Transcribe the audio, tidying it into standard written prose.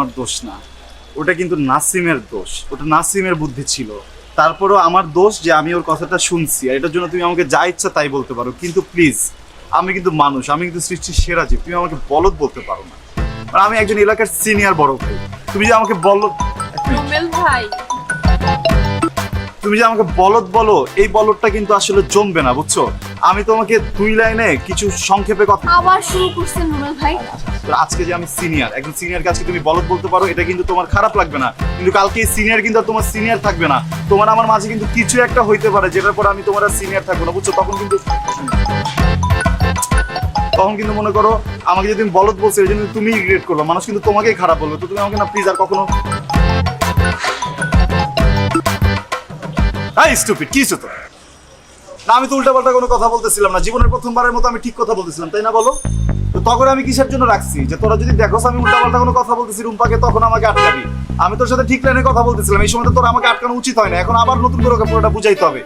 আমার দোষ না, ওটা কিন্তু নাসিমের দোষ, ওটা নাসিমের বুদ্ধি ছিল। তারপরও আমার দোষ যে আমি ওর কথাটা শুনছি, আর এটার জন্য তুমি আমাকে যা ইচ্ছা তাই বলতে পারো, কিন্তু প্লিজ আমি কিন্তু মানুষ, আমি কিন্তু সৃষ্টির সেরা জীব, তুমি আমাকে বলদ বলতে পারো না। আর আমি একজন এলাকার সিনিয়র বড় ভাই, তুমি যে আমাকে বলদ, রুমেল ভাই, তুমি যে আমাকে বলদ বলো, এই বলদটা কিন্তু আসলে জমবে না, বুঝছো? আমি তোমাকে দুই লাইনে কিছু সংক্ষেপে কথা, আবার শুরু করছেন রুমেল ভাই। তো আজকে যে আমি সিনিয়র, একজন সিনিয়র কাছে তুমি বলদ বলতে পারো, এটা কিন্তু তোমার খারাপ লাগবে না, কিন্তু কালকে এই সিনিয়র কিন্তু আর তোমার সিনিয়র থাকবে না, তোমার আমার মাঝে কিন্তু কিছু একটা হইতে পারে যেটার পর আমি তোমার আর সিনিয়র থাকবো না, বুঝছো? তখন কিন্তু মনে করো আমাকে যদি তুমি বলদ বলছো, এই জন্য তুমি রিগ্রেট করলো, মানুষ কিন্তু তোমাকেই খারাপ বলবে। তো তুমি আমাকে না প্লিজ আর কখনো, স্টুপিড কিছু তো না, আমি তো উল্টাপাল্টা কোনো কথা বলতেছিলাম না, জীবনের প্রথমবারের মতো আমি ঠিক কথা বলতেছিলাম, তাই না বলো? তো তখন আমি কিসের জন্য রাখছি যে তোরা যদি দেখো আমি উল্টাপাল্টা কোনো কথা বলতেছি রুম্পাকে, তখন আমাকে আটকাবি? আমি তোর সাথে ঠিক লাইনে কথা বলতেছিলাম, এই সময় তো তোর আমাকে আটকানো উচিত হয় না, এখন আবার নতুন করে ওকে পুরোটা বুঝাইতে হবে।